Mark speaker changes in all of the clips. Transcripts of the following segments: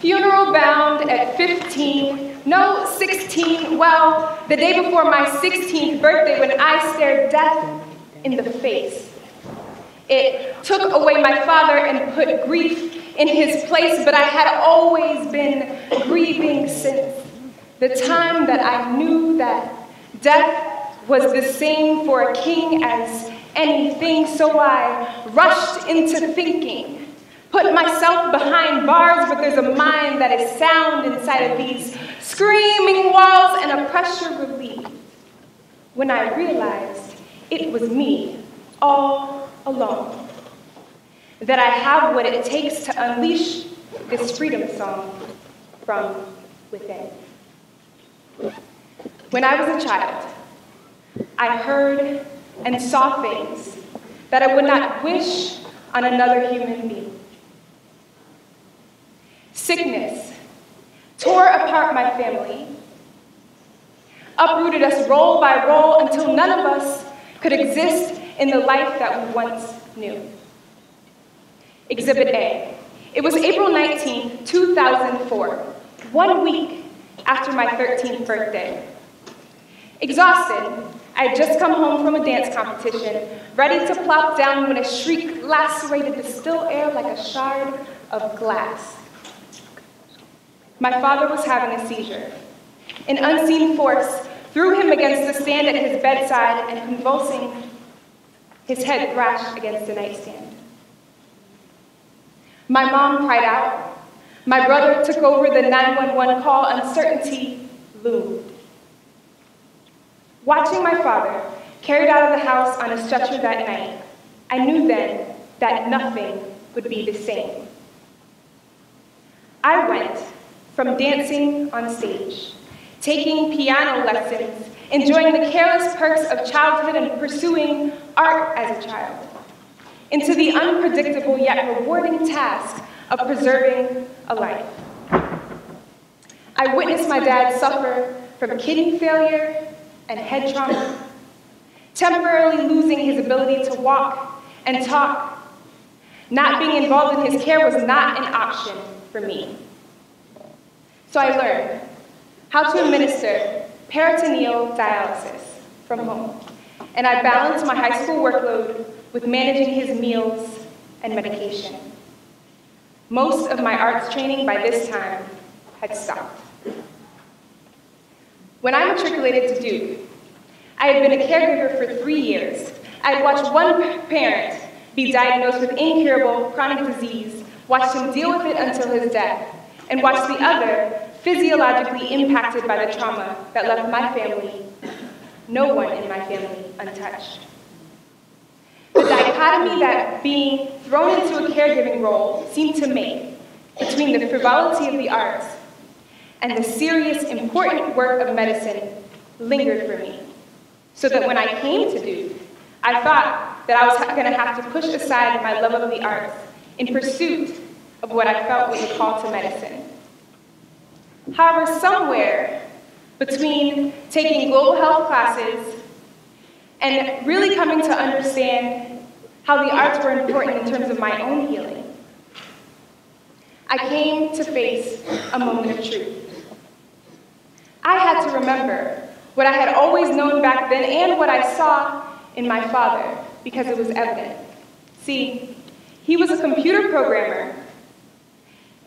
Speaker 1: Funeral bound at 15, no, 16, well, the day before my 16th birthday when I stared death in the face. It took away my father and put grief in his place, but I had always been grieving since the time that I knew that death was the same for a king as anything, so I rushed into thinking, put myself behind bars, but there's a mind that is sound inside of these screaming walls and a pressure relief. When I realized it was me all alone, that I have what it takes to unleash this freedom song from within. When I was a child, I heard and saw things that I would not wish on another human being. Sickness tore apart my family, uprooted us roll by roll until none of us could exist in the life that we once knew. Exhibit A. It was April 19, 2004, 1 week after my 13th birthday. Exhausted, I had just come home from a dance competition, ready to plop down when a shriek lacerated the still air like a shard of glass. My father was having a seizure. An unseen force threw him against the stand at his bedside and convulsing, his head thrashed against the nightstand. My mom cried out. My brother took over the 911 call. Uncertainty loomed. Watching my father carried out of the house on a stretcher that night, I knew then that nothing would be the same. I went from dancing on stage, taking piano lessons, enjoying the careless perks of childhood and pursuing art as a child, into the unpredictable yet rewarding task of preserving a life. I witnessed my dad suffer from kidney failure and head trauma, temporarily losing his ability to walk and talk. Not being involved in his care was not an option for me. So I learned how to administer peritoneal dialysis from home, and I balanced my high school workload with managing his meals and medication. Most of my arts training by this time had stopped. When I matriculated to Duke, I had been a caregiver for 3 years. I had watched one parent be diagnosed with incurable chronic disease, watched him deal with it until his death, and watched the other physiologically impacted by the trauma that left my family, no one in my family, untouched. The dichotomy that being thrown into a caregiving role seemed to make between the frivolity of the arts and the serious, important work of medicine lingered for me, so that when I came to Duke, I thought that I was going to have to push aside my love of the arts in pursuit of what I felt was a call to medicine. However, somewhere between taking global health classes and really coming to understand how the arts were important in terms of my own healing, I came to face a moment of truth. I had to remember what I had always known back then and what I saw in my father, because it was evident. See, he was a computer programmer,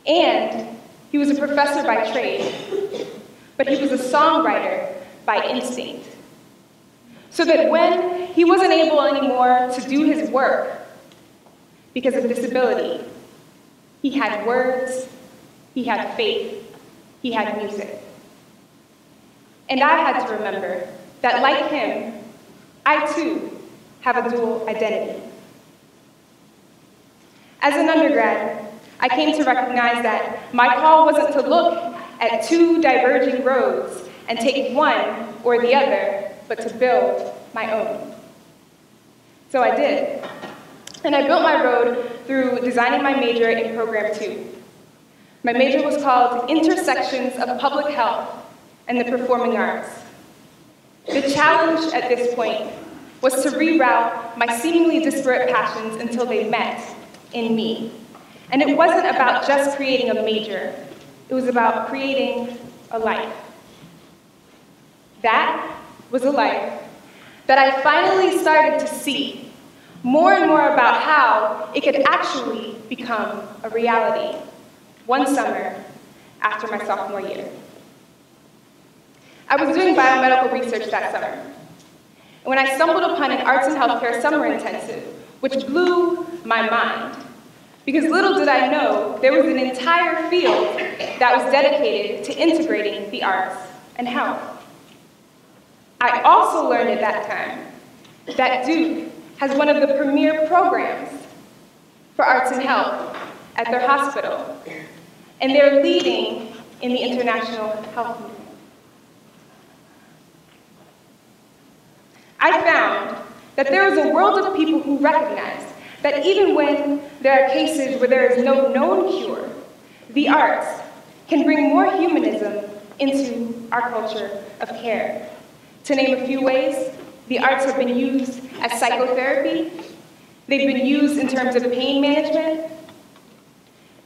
Speaker 1: and he was a professor by trade, but he was a songwriter by instinct. So that when he wasn't able anymore to do his work because of disability, he had words, he had faith, he had music. And I had to remember that, like him, I too have a dual identity. As an undergrad, I came to recognize that my call wasn't to look at two diverging roads and take one or the other, but to build my own. So I did. And I built my road through designing my major in Program 2. My major was called Intersections of Public Health and the Performing Arts. The challenge at this point was to reroute my seemingly disparate passions until they met in me. And it wasn't about just creating a major, It was about creating a life. That was a life that I finally started to see more and more about how it could actually become a reality one summer after my sophomore year. I was doing biomedical research that summer, and when I stumbled upon an arts and healthcare summer intensive, which blew my mind, because little did I know there was an entire field that was dedicated to integrating the arts and health. I also learned at that time that Duke has one of the premier programs for arts and health at their hospital, and they're leading in the international health movement. I found that there is a world of people who recognize that even when there are cases where there is no known cure, the arts can bring more humanism into our culture of care. To name a few ways, the arts have been used as psychotherapy, they've been used in terms of pain management,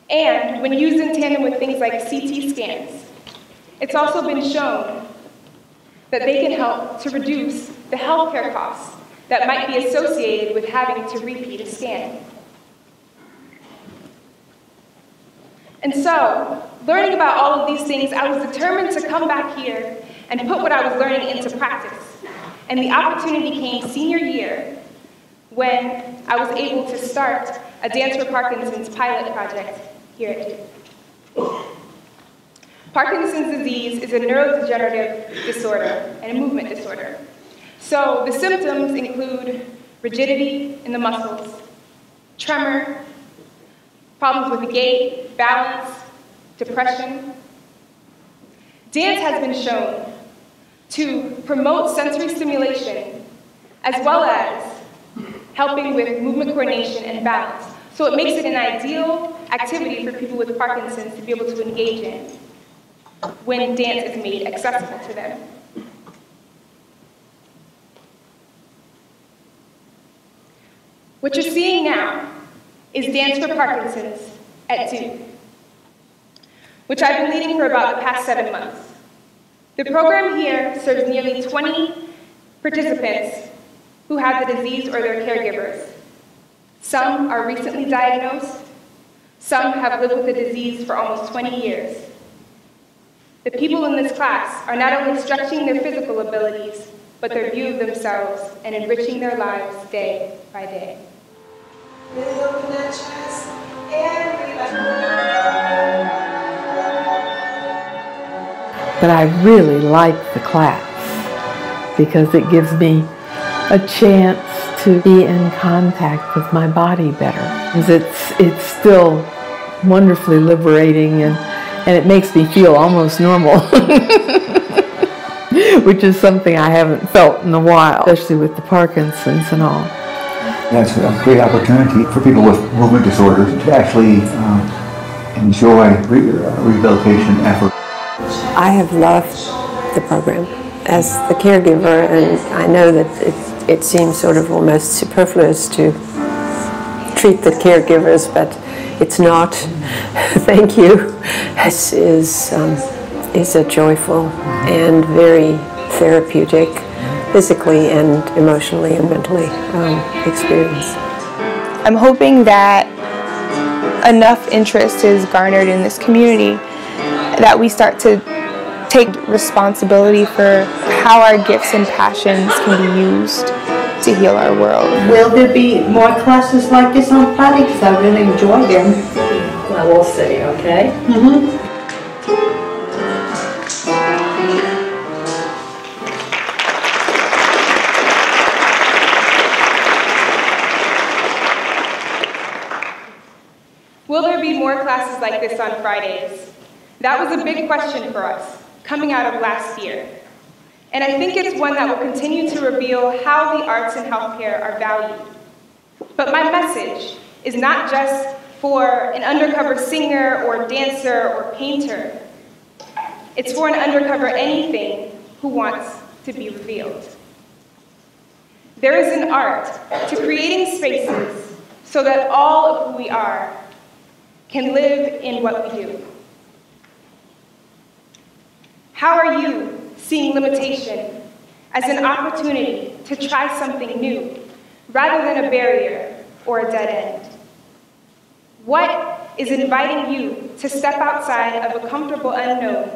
Speaker 1: and when used in tandem with things like CT scans, it's also been shown that they can help to reduce the healthcare costs that might be associated with having to repeat a scan. And so, learning about all of these things, I was determined to come back here and put what I was learning into practice. And the opportunity came senior year when I was able to start a Dance for Parkinson's pilot project here at Duke. Parkinson's disease is a neurodegenerative disorder and a movement disorder. So the symptoms include rigidity in the muscles, tremor, problems with gait, balance, depression. Dance has been shown to promote sensory stimulation as well as helping with movement coordination and balance. So it makes it an ideal activity for people with Parkinson's to be able to engage in when dance is made accessible to them. What you're seeing now is Dance for Parkinson's at Duke, which I've been leading for about the past 7 months. The program here serves nearly 20 participants who have the disease or their caregivers. Some are recently diagnosed, some have lived with the disease for almost 20 years. The people in this class are not only stretching their physical abilities, but their view of themselves and enriching their lives day by day.
Speaker 2: But I really like the class because it gives me a chance to be in contact with my body better. It's still wonderfully liberating and it makes me feel almost normal, which is something I haven't felt in a while, especially with the Parkinson's and all.
Speaker 3: That's a great opportunity for people with movement disorders to actually enjoy rehabilitation effort.
Speaker 4: I have loved the program as the caregiver, and I know that it seems sort of almost superfluous to treat the caregivers, but it's not. Thank you. This is a joyful and very therapeutic, physically and emotionally and mentally experience.
Speaker 5: I'm hoping that enough interest is garnered in this community that we start to take responsibility for how our gifts and passions can be used to heal our world.
Speaker 6: Will there be more classes like this on Friday? Because I really enjoy them.
Speaker 2: Well, we'll see, okay?
Speaker 1: Will there be more classes like this on Fridays? That was a big question for us, coming out of last year. And I think it's one that will continue to reveal how the arts and healthcare are valued. But my message is not just for an undercover singer or dancer or painter. It's for an undercover anything who wants to be revealed. There is an art to creating spaces so that all of who we are can live in what we do. How are you seeing limitation as an opportunity to try something new, rather than a barrier or a dead end? What is inviting you to step outside of a comfortable unknown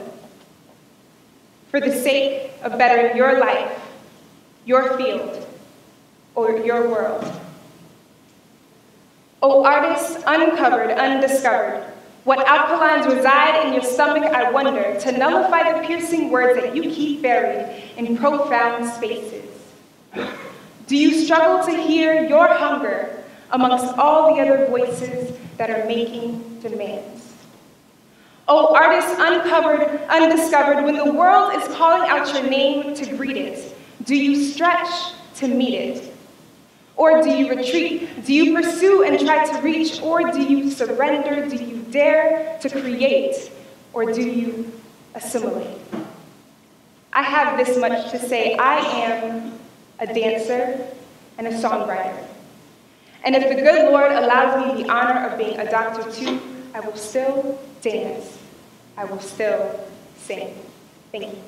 Speaker 1: for the sake of bettering your life, your field, or your world? O artist, uncovered, undiscovered, what alkalines reside in your stomach, I wonder, to nullify the piercing words that you keep buried in profound spaces? Do you struggle to hear your hunger amongst all the other voices that are making demands? O artist, uncovered, undiscovered, when the world is calling out your name to greet it, do you stretch to meet it? Or do you retreat? Do you pursue and try to reach? Or do you surrender? Do you dare to create? Or do you assimilate? I have this much to say. I am a dancer and a songwriter. And if the good Lord allows me the honor of being a doctor too, I will still dance. I will still sing. Thank you.